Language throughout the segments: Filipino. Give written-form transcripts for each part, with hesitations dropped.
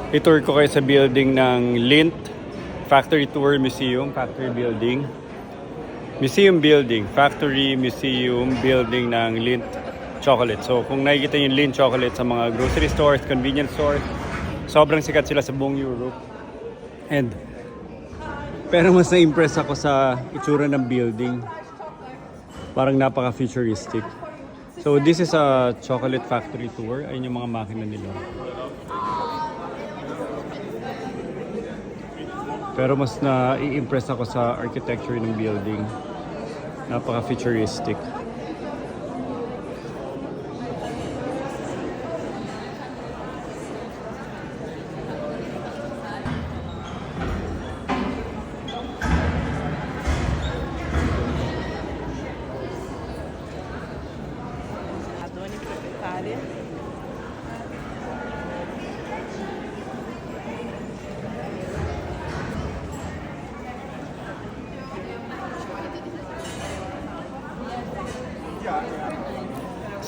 I-tour ko kayo sa building ng Lindt Factory Tour Museum, Factory Building. Museum Building, Factory Museum Building ng Lindt Chocolate. So kung nakikita yung Lindt Chocolate sa mga grocery stores, convenience stores, sobrang sikat sila sa buong Europe. Pero mas na-impress ako sa itsura ng building. Parang napaka-futuristic. So this is a chocolate factory tour. Ayun yung mga makina nila. Pero mas na-i-impress ako sa architecture ng building. Napaka-futuristic. A dona e proprietária.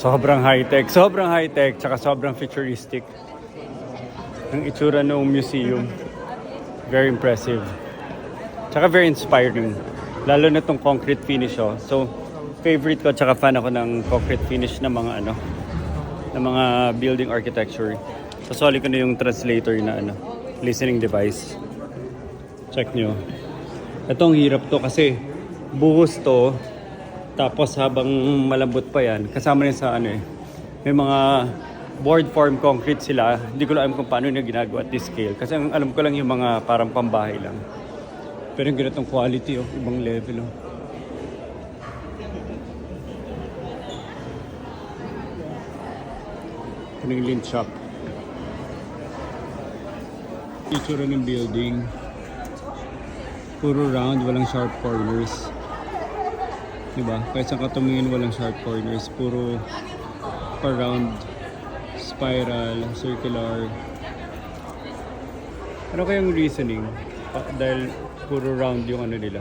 Sobrang high-tech, tsaka sobrang futuristic. Ang itsura ng museum. Very impressive. Tsaka very inspiring. Lalo na itong concrete finish, oh. So, favorite ko, tsaka fan ako ng concrete finish ng mga ng mga building architecture. Sasoli ko na yung translator na listening device. Check nyo. Ito ang hirap to kasi buhos to. Tapos habang malambot pa yan, kasama rin sa may mga board form concrete sila. Hindi ko alam kung paano nila ginagawa at this scale. Kasi ang alam ko lang yung mga parang pambahay lang. Pero yung ganitong quality, ibang level. Ito yung Lindt shop. Itsura ng building. Puro round, walang sharp corners. Diba? Kahit saan ka tumingin walang sharp corners. Puro pa-round, spiral, circular. Ano kayang reasoning? Dahil puro round yung nila.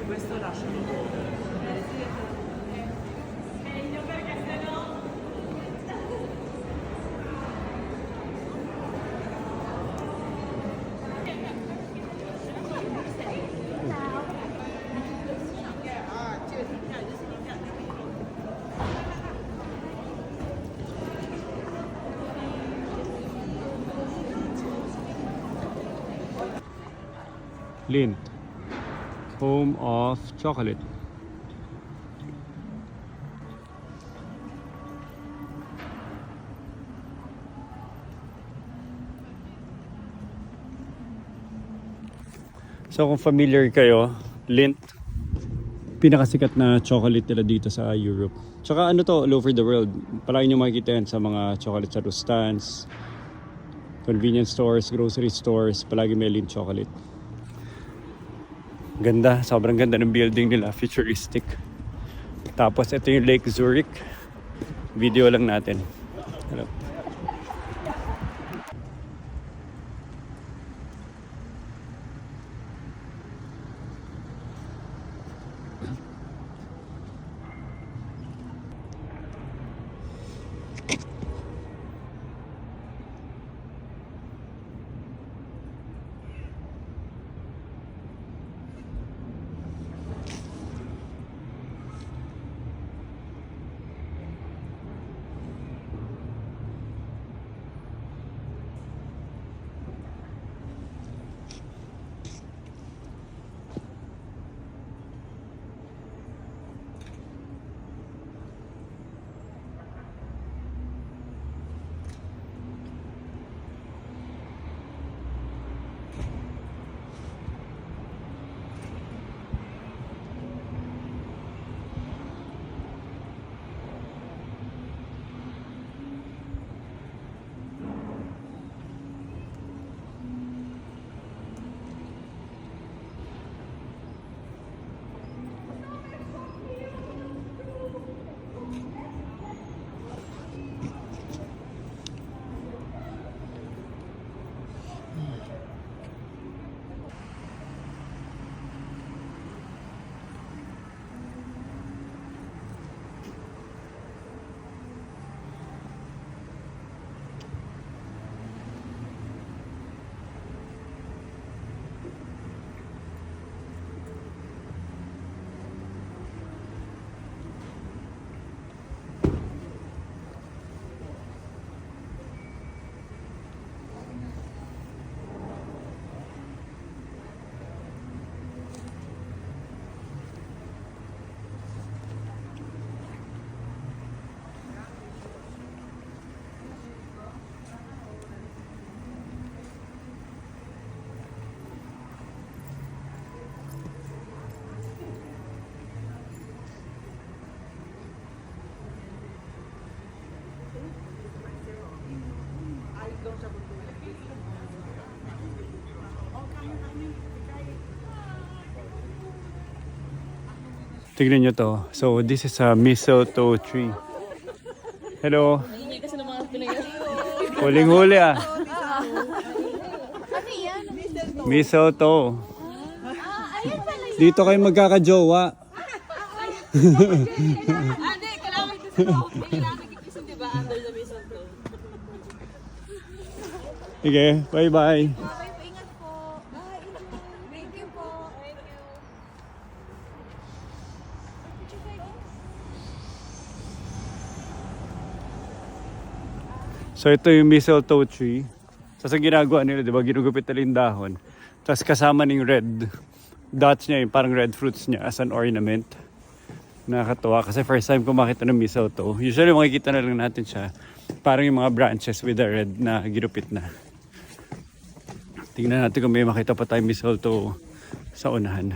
Questo lascialo. Lindt, home of chocolate. So kung familiar kayo, Lindt, pinakasikat na chocolate nila dito sa Europe. Tsaka ano to, all over the world. Palagi nyo makikita yan sa mga chocolate sa stands, convenience stores, grocery stores, palagi may Lindt chocolate. Ganda, sobrang ganda ng building nila, futuristic. Tapos ito yung Lake Zurich. Video lang natin. Hello. Tignan nyo to. So, this is a mistletoe tree. Hello. Huling-huli ah. Mistletoe. Dito kayo magkakajowa. Hindi, kailangan ito sa kailangan kikisin, di ba? Under the mistletoe. Sige, bye-bye. Ingat po. Thank you po. Thank you. So ito yung mistletoe tree. Tapos ang ginagawa nila, di ba, ginugupit nila yung dahon. Tapos kasama ng red dots niya, yung parang red fruits niya as an ornament. Nakakatuwa kasi first time ko makita ng mistletoe. Usually makikita na lang natin siya. Parang yung mga branches with the red na ginupit na. Tingnan natin kung may makita pa tayong mistletoe sa unahan.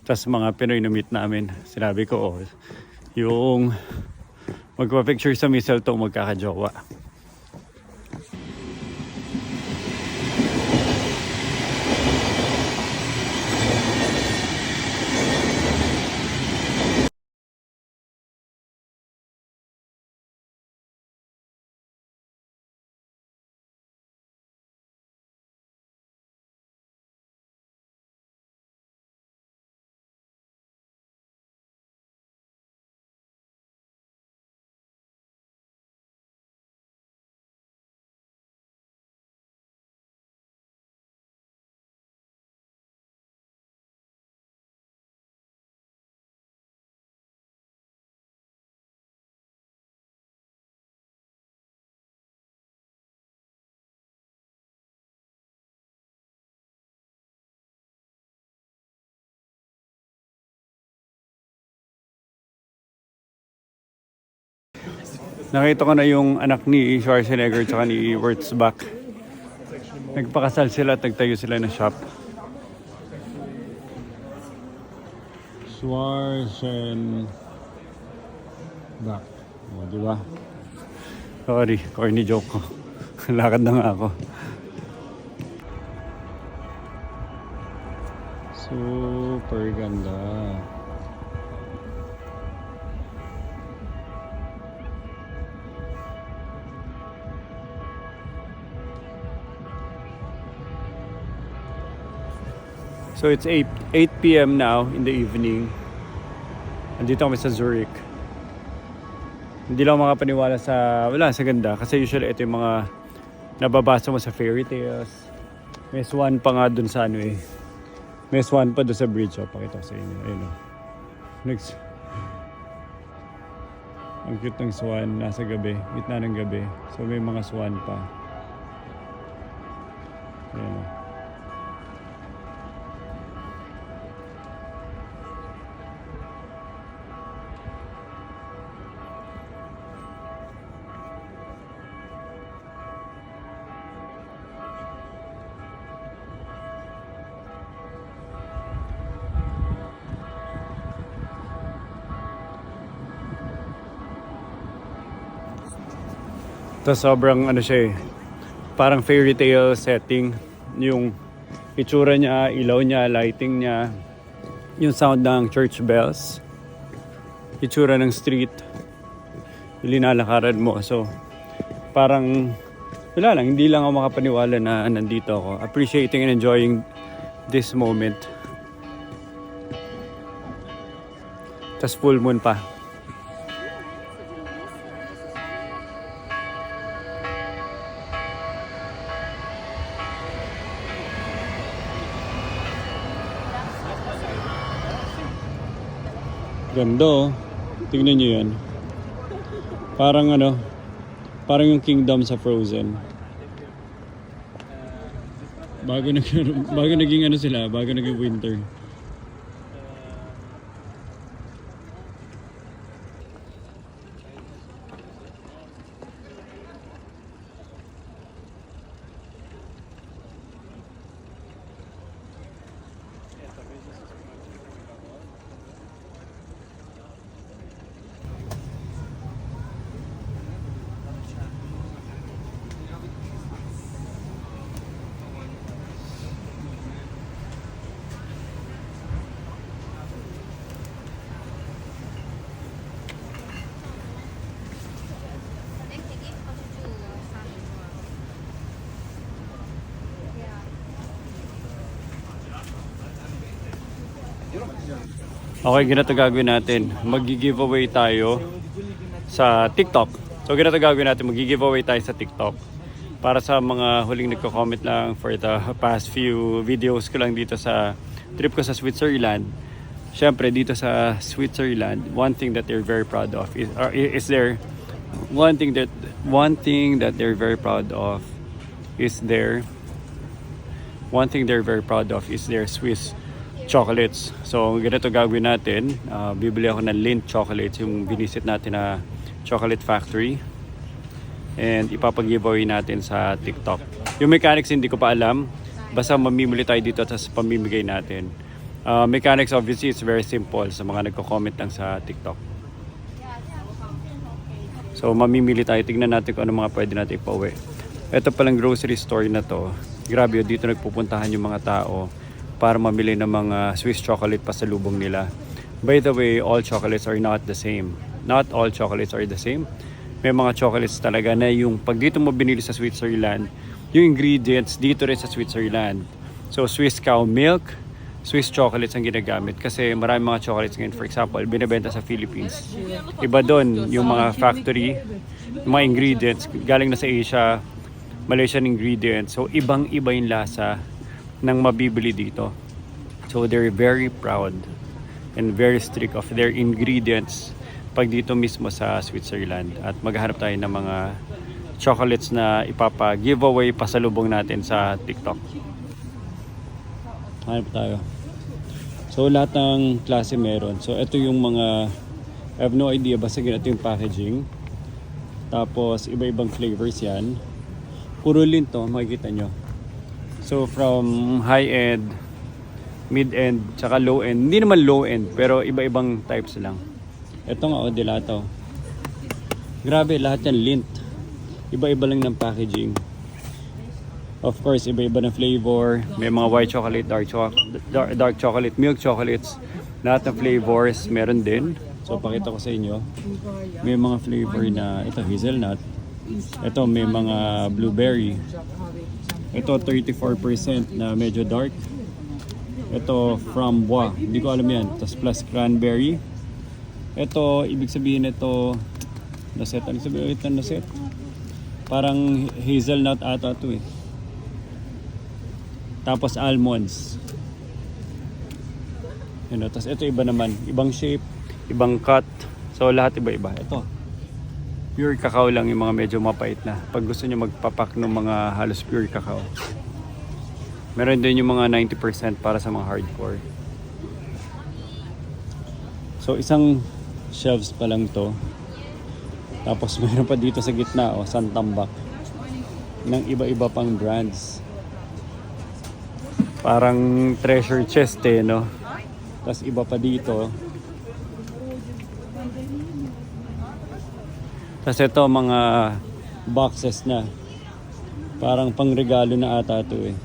Tapos mga Pinoy na meet namin, sinabi ko, yung magpa-picture sa mistletoe magkakajowa. Nakita ko na yung anak ni Schwarzenegger at ni Wurtzbach. Nagpakasal sila at nagtayo sila ng shop. Schwarzenbach. O, diba? Sorry, corny joke ko. Lakad na nga ako. Super ganda. So it's 8 p.m. now in the evening. Andito kami sa Zurich. Hindi lang makapaniwala sa ganda kasi usually ito yung mga nababasa mo sa fairy tales. May swan pa nga dun sa May swan pa dun sa bridge. Pakita ko sa inyo. Ayun o. Next. Ang cute ng swan nasa gabi. Gitna ng gabi. So may mga swan pa. Ayun o. Tapos sobrang siya parang fairy tale setting. Yung itsura niya, ilaw niya, lighting niya, yung sound ng church bells, itsura ng street, yung linalakaran mo. So parang wala lang, hindi lang ako makapaniwala na nandito ako. Appreciating and enjoying this moment. Tapos full moon pa. Ganda oh. Tingnan nyo yan. Parang parang yung kingdom sa Frozen. Bago naging bago naging winter. Okay, ganito gagawin natin. Mag-giveaway tayo sa TikTok. So ganito gagawin natin, mag-giveaway tayo sa TikTok. Para sa mga huling nagko-comment lang for the past few videos ko lang dito sa trip ko sa Switzerland. Siyempre dito sa Switzerland, one thing that they're very proud of is their one thing that they're very proud of is their Swiss chocolates. So ganito gagawin natin. Bibili ako ng Lindt chocolates, yung binisit natin na chocolate factory. And ipapag-giveaway natin sa TikTok. Yung mechanics hindi ko pa alam. Basta mamimili tayo dito at pamimigay natin. Mechanics obviously is very simple sa mga nagko-comment lang sa TikTok. So mamimili tayo. Tignan natin kung ano mga pwede natin ipauwi. Ito palang grocery store na to. Grabe, dito nagpupuntahan yung mga tao para mamili ng mga Swiss chocolate pasalubong nila. By the way, all chocolates are not the same. Not all chocolates are the same. May mga chocolates talaga na yung pag dito mo binili sa Switzerland, yung ingredients dito rin sa Switzerland. So Swiss cow milk, Swiss chocolates ang ginagamit kasi marami mga chocolates ngayon, for example, binibenta sa Philippines. Iba doon yung mga factory, yung mga ingredients galing na sa Asia, Malaysian ingredients. So ibang-iba yung lasa ng mabibili dito. So they're very proud and very strict of their ingredients pag dito mismo sa Switzerland. At maghanap tayo ng mga chocolates na ipapa-giveaway pasalubong natin sa TikTok. Hanap tayo. So lahat ng klase meron. So ito yung mga, I have no idea, basta ganito yung packaging. Tapos iba-ibang flavors yan. Puro Lindt to, makikita nyo. So from high-end, mid-end, tsaka low-end. Hindi naman low-end, pero iba-ibang types lang. Ito nga, Delato. Grabe, lahat yan Lindt. Iba-iba lang ng packaging. Of course, iba-iba ng flavor. May mga white chocolate, dark chocolate, milk chocolates. Lahat ng flavors, meron din. So, pakita ko sa inyo. May mga flavor na, ito hazelnut. Ito, may mga blueberry. Ito, 34% na medyo dark. Ito, framboise. Hindi ko alam yan. Tapos plus cranberry. Ito, ibig sabihin ito, naset. Ano sabihin ulit ng naset? Parang hazelnut ata ito eh. Tapos almonds. Tapos ito iba naman. Ibang shape, ibang cut. So lahat iba-iba. Ito, pure cacao lang yung mga medyo mapait na. Pag gusto nyo magpapak ng mga halos pure cacao. Meron din yung mga 90% para sa mga hardcore. So isang shelves pa lang to. Tapos meron pa dito sa gitna, santambak ng iba-iba pang brands. Parang treasure chest no? Tapos iba pa dito. Tapos ito mga boxes na. Parang pangregalo na ata to eh.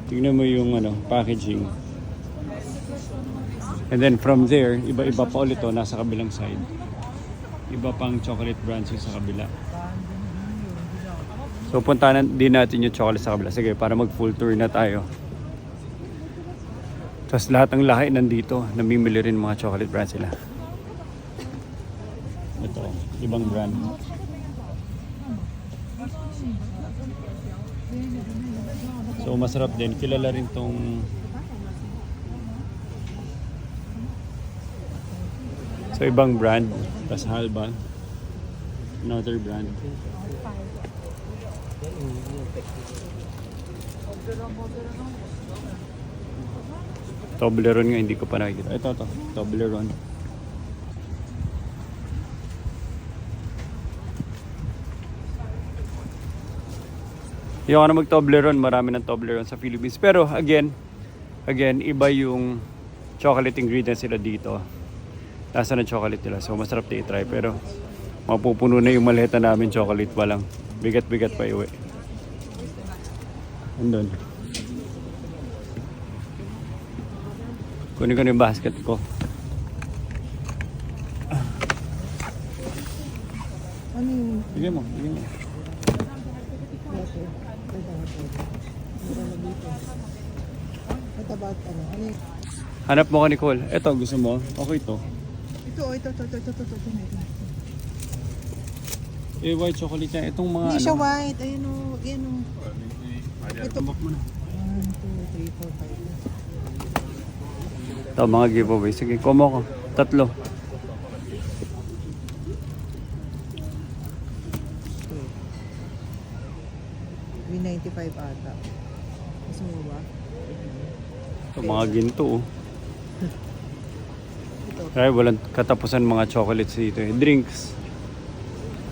Tingnan mo yung packaging. And then from there, iba-iba pa ulit nasa kabilang side. Iba pang chocolate brands yung sa kabila. So puntahan din natin yung chocolate sa kabila. Sige, para mag full tour na tayo. Tapos lahat ng lahi nandito. Namimili rin mga chocolate brands sila. Ito, ibang brand. So masarap din. Kilala rin tong so ibang brand. Tas Halba. Another brand. Toblerone nga hindi ko pa nakikita. Ito. Toblerone. Yung ako na mag-Toblerone, marami ng Toblerone sa Philippines. Pero again, iba yung chocolate ingredients sila dito. Lasa ng chocolate nila. So masarap na i-try. Pero mapupuno na yung maleta namin chocolate pa lang. Bigat-bigat pa iuwi. Andun. Kunin ko na yung basket ko. Bigyan mo. Hanap mo ka, Nicole. Ito, gusto mo? Okay to. Ito. Eh, white chocolate yan. Itong mga Hindi siya white. Ayan o. Ito. Tumbok mo na. 1, 2, 3, 4, 5. Ito, mga giveaway. Sige, kumo ko. 3. 395 ata. Gusto mo ba? Ito, mga ginto. Oh. Ito. Ay, walang katapusan mga chocolates dito eh. Drinks.